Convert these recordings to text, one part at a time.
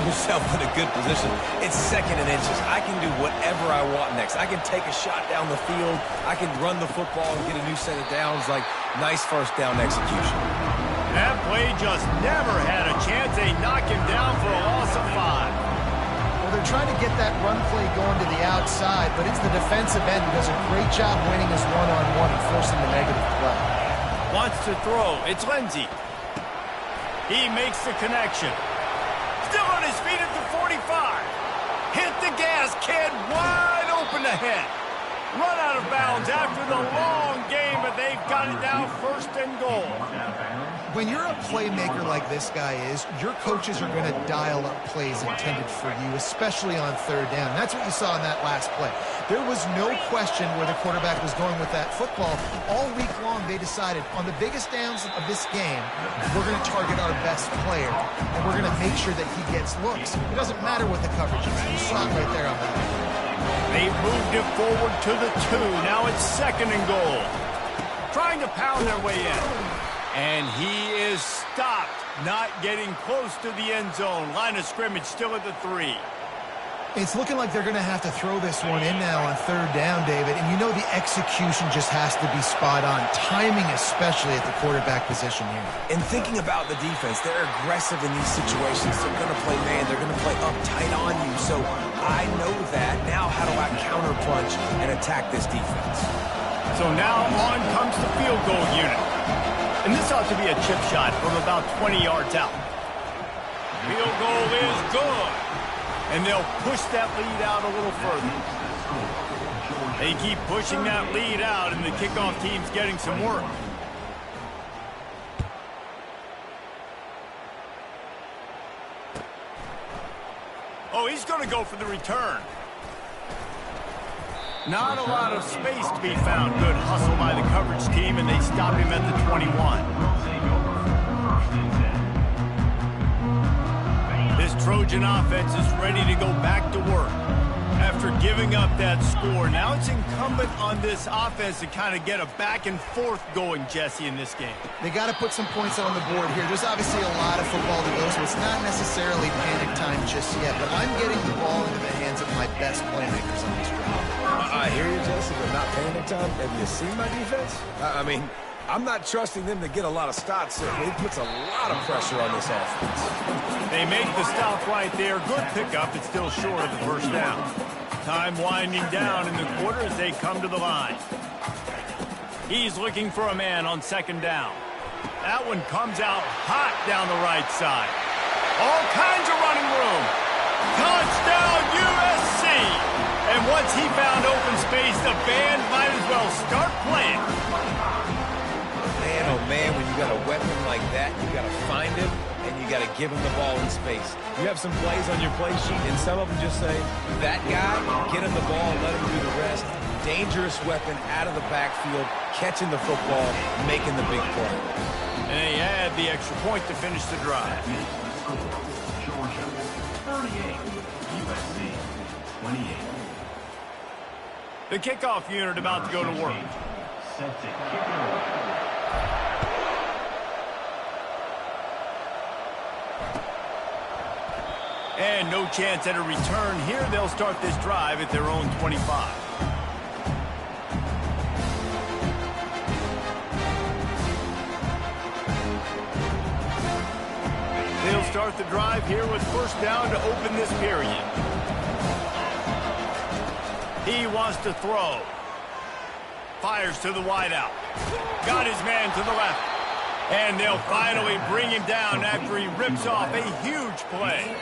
yourself in a good position. It's second and inches. I can do whatever I want next. I can take a shot down the field. I can run the football and get a new set of downs. Like, nice first down execution. That play just never had a chance. They knock him down for a loss of 5. Well, they're trying to get that run play going to the outside, but it's the defensive end who does a great job winning his one-on-one and forcing the negative play. Wants to throw. It's Lindsey. He makes the connection. Still on his feet at the 45. Hit the gas, kid. Wide open ahead. Run out of bounds after the long game, but they've got it now first and goal. When you're a playmaker like this guy is, your coaches are going to dial up plays intended for you, especially on third down. That's what you saw in that last play. There was no question where the quarterback was going with that football. All week long, they decided on the biggest downs of this game, we're going to target our best player, and we're going to make sure that he gets looks. It doesn't matter what the coverage is. You saw it right there on that. They've moved it forward to the 2. Now it's second and goal. Trying to pound their way in. And he is stopped, not getting close to the end zone. Line of scrimmage still at the 3. It's looking like they're going to have to throw this one in now on third down, David. And you know the execution just has to be spot on. Timing especially at the quarterback position here. And thinking about the defense, they're aggressive in these situations. They're going to play man. They're going to play uptight on you. So I know that. Now how do I counterpunch and attack this defense? So now on comes the field goal unit. And this ought to be a chip shot from about 20 yards out. Field goal is good. And they'll push that lead out a little further. They keep pushing that lead out, and the kickoff team's getting some work. Oh, he's going to go for the return. Not a lot of space to be found. Good hustle by the coverage team, and they stop him at the 21. This Trojan offense is ready to go back to work. After giving up that score, now it's incumbent on this offense to kind of get a back and forth going, Jesse, in this game. They got to put some points on the board here. There's obviously a lot of football to go, so it's not necessarily panic time just yet, but I'm getting the ball into the hands of my best playmakers on this drive. I hear you, Jesse, but not panic time. Have you seen my defense? I mean, I'm not trusting them to get a lot of stops. It puts a lot of pressure on this offense. They make the stop right there. Good pickup. It's still short of the first down. Time winding down in the quarter as they come to the line. He's looking for a man on second down. That one comes out hot down the right side. All kinds of running room. Touchdown, USC! And once he found open space, the band might as well start playing. Man, oh man, when you got a weapon like that, you got to find him, and you got to give him the ball in space. You have some plays on your play sheet, and some of them just say, that guy, get him the ball, let him do the rest. Dangerous weapon out of the backfield, catching the football, making the big play. And they add the extra point to finish the drive. Georgia, 38, USC, 28. The kickoff unit about to go to work. Set to kick it away. And no chance at a return here. They'll start this drive at their own 25. They'll start the drive here with first down to open this period. He wants to throw. Fires to the wideout. Got his man to the left. And they'll finally bring him down after he rips off a huge play.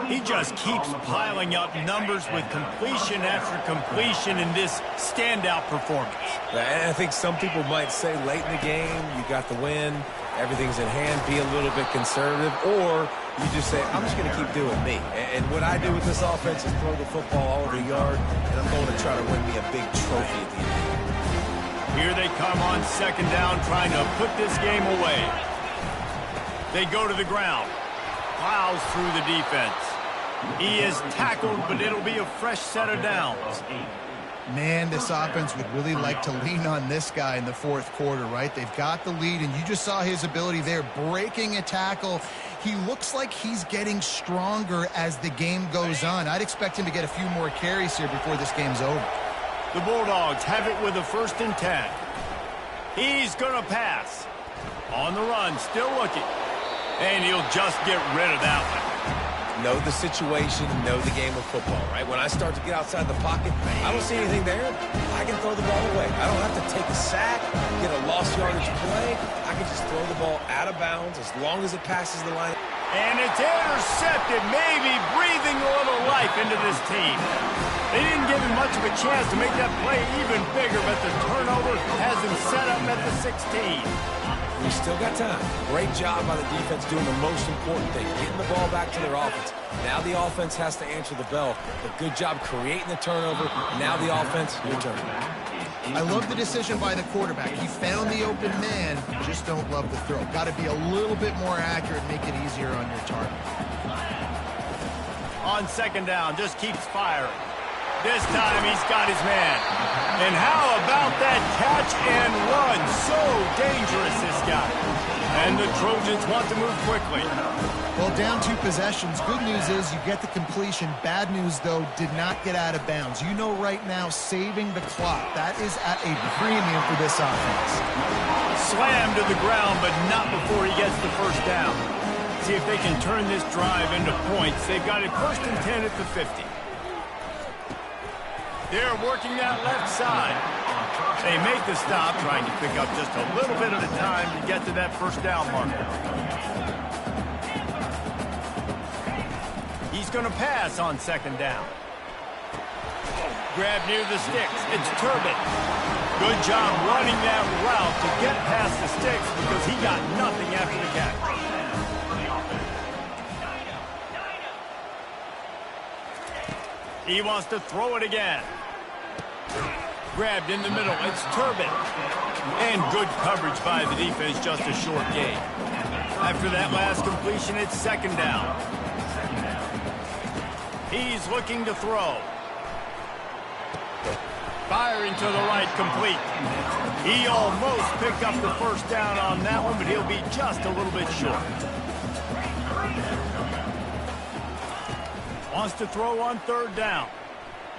He just keeps piling up numbers with completion after completion in this standout performance. And I think some people might say late in the game, you got the win, everything's in hand, be a little bit conservative, or you just say, I'm just going to keep doing me. And what I do with this offense is throw the football all over the yard, and I'm going to try to win me a big trophy at the end. Here they come on second down, trying to put this game away. They go to the ground. Plows through the defense. He is tackled, but it'll be a fresh set of downs. Man, this offense would really like to lean on this guy in the fourth quarter, right? They've got the lead, and you just saw his ability there, breaking a tackle. He looks like he's getting stronger as the game goes on. I'd expect him to get a few more carries here before this game's over. The Bulldogs have it with a 1st and 10. He's going to pass. On the run, still looking. And he'll just get rid of that one. Know the situation, know the game of football, right? When I start to get outside the pocket, I don't see anything there. I can throw the ball away. I don't have to take a sack, get a lost yardage play. I can just throw the ball out of bounds as long as it passes the line. And it's intercepted, maybe breathing a little life into this team. They didn't give him much of a chance to make that play even bigger, but the turnover has him set up at the 16. We still got time. Great job by the defense doing the most important thing, getting the ball back to their offense. Now the offense has to answer the bell, but good job creating the turnover. Now the offense, your turn. I love the decision by the quarterback. He found the open man, just don't love the throw. Got to be a little bit more accurate, make it easier on your target. On 2nd down, just keeps firing. This time he's got his man. And how about that catch and run? So dangerous, this guy. And the Trojans want to move quickly. Well, down 2 possessions. Good news is you get the completion. Bad news, though, did not get out of bounds. You know right now, saving the clock. That is at a premium for this offense. Slammed to the ground, but not before he gets the 1st down. See if they can turn this drive into points. They've got it 1st and 10 at the 50. They're working that left side. They make the stop, trying to pick up just a little bit of the time to get to that 1st down marker. He's going to pass on 2nd down. Grab near the sticks. It's Turbin. Good job running that route to get past the sticks because he got nothing after the catch. He wants to throw it again. Grabbed in the middle. It's Turbin. And good coverage by the defense, just a short gain. After that last completion, it's 2nd down. He's looking to throw. Firing to the right, complete. He almost picked up the 1st down on that one, but he'll be just a little bit short. Wants to throw on 3rd down.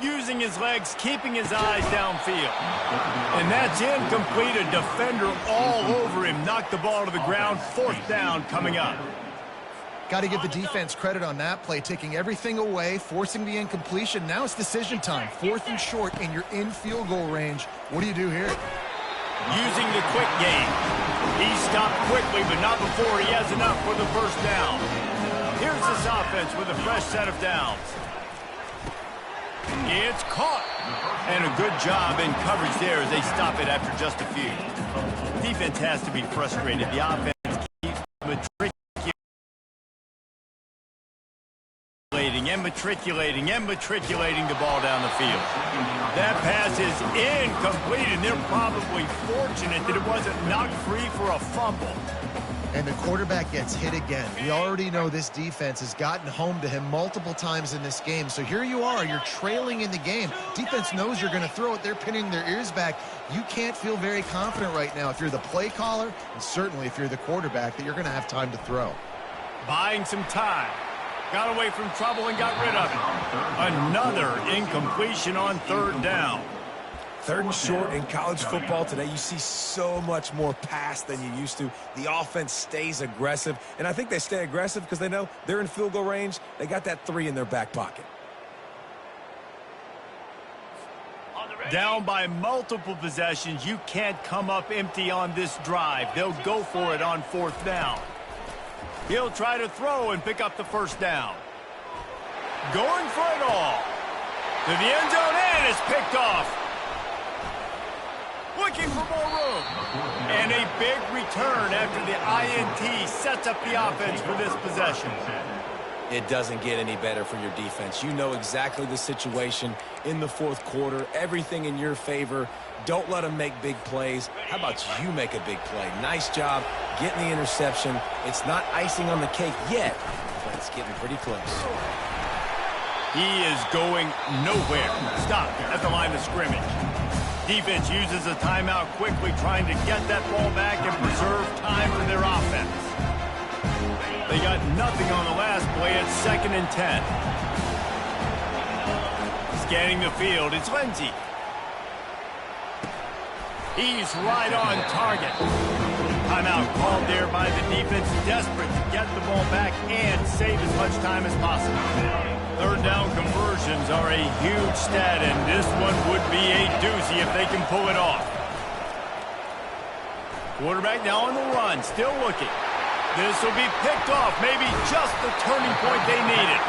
Using his legs, keeping his eyes downfield. And that's incomplete. A defender all over him. Knocked the ball to the ground. 4th down coming up. Got to give the defense credit on that play, taking everything away, forcing the incompletion. Now it's decision time. 4th and short, and you're in field goal range. What do you do here? Using the quick game. He stopped quickly, but not before he has enough for the 1st down. Here's this offense with a fresh set of downs. It's caught. And a good job in coverage there as they stop it after just a few. Defense has to be frustrated. The offense keeps matriculating the ball down the field. That pass is incomplete, and they're probably fortunate that it wasn't knocked free for a fumble. And the quarterback gets hit again. We already know this defense has gotten home to him multiple times in this game. So here you are, you're trailing in the game. Defense knows you're going to throw it. They're pinning their ears back. You can't feel very confident right now if you're the play caller, and certainly if you're the quarterback, that you're going to have time to throw. Buying some time. Got away from trouble and got rid of it. Another incompletion on 3rd down. 3rd and short in college football today, you see so much more pass than you used to. The offense stays aggressive, and I think they stay aggressive because they know they're in field goal range. They got that 3 in their back pocket. Down by multiple possessions, you can't come up empty on this drive. They'll go for it on 4th down. He'll try to throw and pick up the 1st down. Going for it all. To the end zone, and it's picked off. Looking for more room. And a big return after the INT sets up the offense for this possession. It doesn't get any better for your defense. You know exactly the situation in the 4th quarter. Everything in your favor. Don't let them make big plays. How about you make a big play? Nice job getting the interception. It's not icing on the cake yet, but it's getting pretty close. He is going nowhere. Stop at the line of scrimmage. Defense uses a timeout quickly, trying to get that ball back and preserve time for their offense. They got nothing on the last play at 2nd and 10. Scanning the field, it's Lindsey. He's right on target. Timeout called there by the defense, desperate to get the ball back and save as much time as possible. 3rd down conversions are a huge stat, and this one would be a doozy if they can pull it off. Quarterback now on the run, still looking. This will be picked off, maybe just the turning point they needed.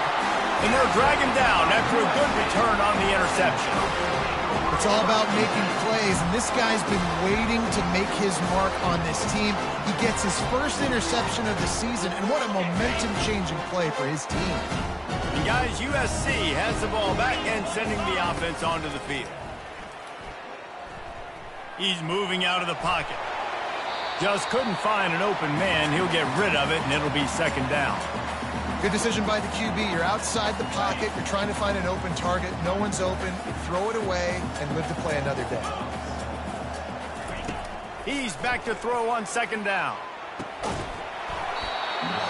And they'll drag him down after a good return on the interception. It's all about making plays, and this guy's been waiting to make his mark on this team. He gets his first interception of the season, and what a momentum-changing play for his team. And guys, USC has the ball back and sending the offense onto the field. He's moving out of the pocket. Just couldn't find an open man. He'll get rid of it, and it'll be 2nd down. Good decision by the QB. You're outside the pocket. You're trying to find an open target. No one's open. Throw it away and live to play another day. He's back to throw on 2nd down.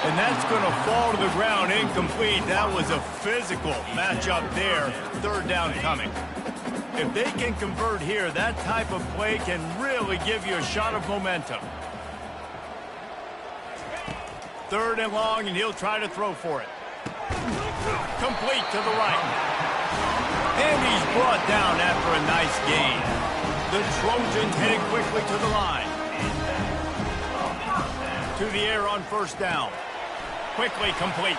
And that's going to fall to the ground incomplete. That was a physical matchup there. 3rd down coming. If they can convert here, that type of play can really give you a shot of momentum. 3rd and long, and he'll try to throw for it. Complete to the right. And he's brought down after a nice gain. The Trojans heading quickly to the line. To the air on 1st down. Quickly complete.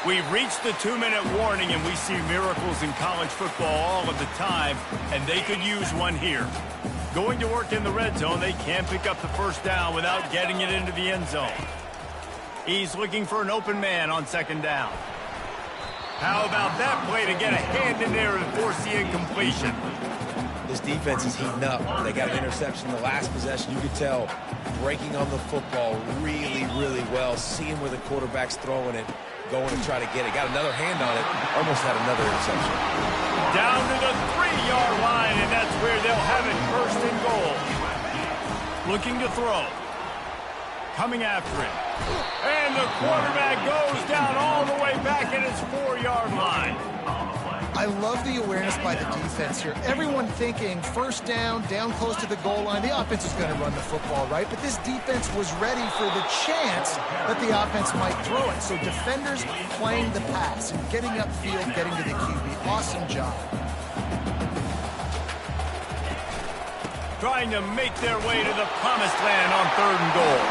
We've reached the 2-minute warning, and we see miracles in college football all of the time, and they could use one here. Going to work in the red zone, they can't pick up the 1st down without getting it into the end zone. He's looking for an open man on 2nd down. How about that play to get a hand in there and force the incompletion? This defense is heating up. They got an interception in the last possession. You could tell breaking on the football really, really well. Seeing where the quarterback's throwing it, going to try to get it. Got another hand on it. Almost had another interception. Down to the 3-yard line, and that's where they'll have it 1st and goal. Looking to throw. Coming after it. And the quarterback goes down all the way back at his 4-yard line. I love the awareness by the defense here. Everyone thinking 1st down, down close to the goal line. The offense is going to run the football, right? But this defense was ready for the chance that the offense might throw it. So defenders playing the pass and getting upfield, getting to the QB. Awesome job. Trying to make their way to the promised land on 3rd and goal.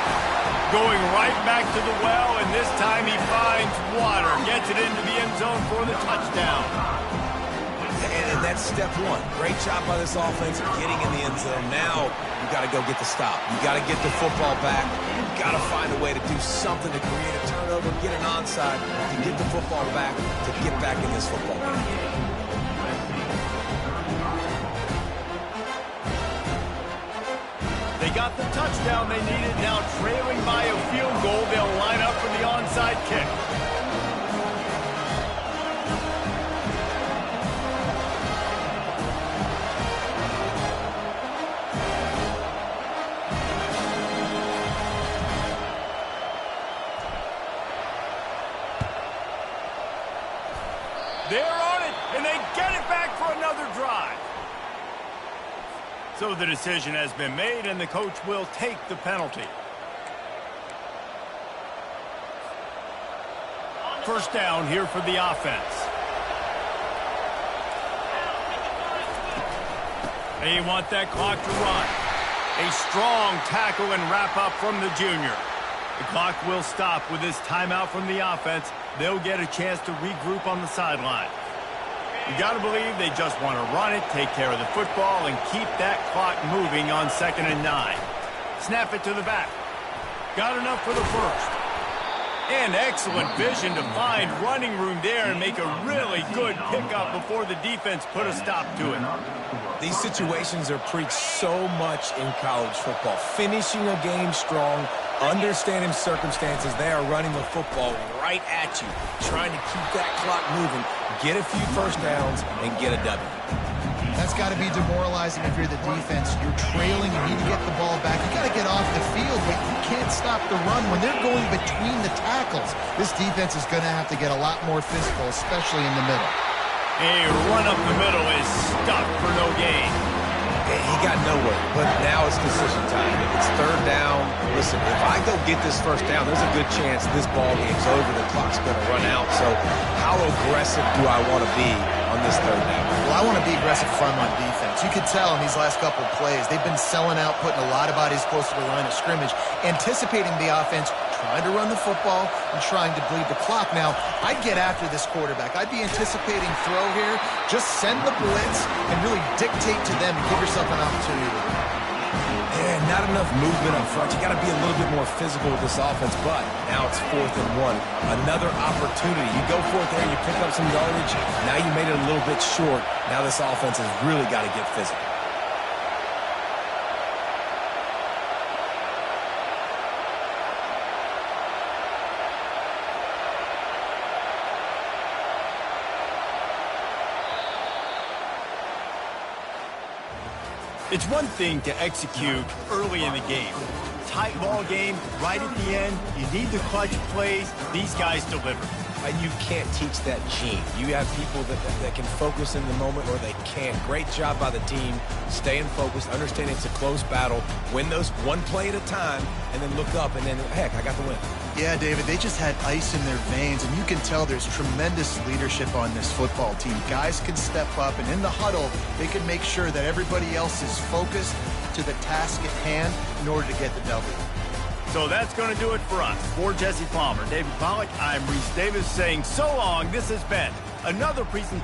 Going right back to the well, and this time he finds water. Gets it into the end zone for the touchdown. And that's step 1. Great job by this offense of getting in the end zone. Now you got to go get the stop. You got to get the football back. You got to find a way to do something to create a turnover, get an onside, to get the football back, to get back in this football game. They got the touchdown they needed. Now trailing by a field goal, they'll line up for the onside kick. They're on it, and they get it back for another drive. So the decision has been made, and the coach will take the penalty. 1st down here for the offense. They want that clock to run. A strong tackle and wrap up from the junior. The clock will stop with this timeout from the offense. They'll get a chance to regroup on the sideline. You got to believe they just want to run it, take care of the football, and keep that clock moving on 2nd and 9. Snap it to the back. Got enough for the 1st. And excellent vision to find running room there and make a really good pickup before the defense put a stop to it. These situations are preached so much in college football. Finishing a game strong, understanding circumstances. They are running the football right at you, trying to keep that clock moving, get a few 1st downs, and get a W. That's got to be demoralizing if you're the defense. You're trailing, you need to get the ball back. You got to get off the field, but you can't stop the run. When they're going between the tackles, this defense is going to have to get a lot more physical, especially in the middle. A run up the middle is stuck for no gain. He got nowhere, but now it's decision time. It's third down. Listen, if I go get this first down, there's a good chance this ball game's over. The clock's going to run out. So how aggressive do I want to be on this third down? Well, I want to be aggressive if I'm on defense. You could tell in these last couple of plays, they've been selling out, putting a lot of bodies close to the line of scrimmage, anticipating the offense, trying to run the football and trying to bleed the clock. Now, I'd get after this quarterback. I'd be anticipating throw here. Just send the blitz and really dictate to them and give yourself an opportunity. Yeah, not enough movement up front. You got to be a little bit more physical with this offense, but now it's 4th and 1. Another opportunity. You go for it there, you pick up some yardage. Now you made it a little bit short. Now this offense has really got to get physical. It's one thing to execute early in the game. Tight ball game, right at the end, you need the clutch plays. These guys deliver. And you can't teach that gene. You have people that can focus in the moment or they can't. Great job by the team, staying focused, understanding it's a close battle, win those one play at a time, and then look up, and then, heck, I got the win. Yeah, David, they just had ice in their veins, and you can tell there's tremendous leadership on this football team. Guys can step up, and in the huddle, they can make sure that everybody else is focused to the task at hand in order to get the W. So that's going to do it for us. For Jesse Palmer, David Pollack, I'm Reese Davis saying so long. This has been another presentation.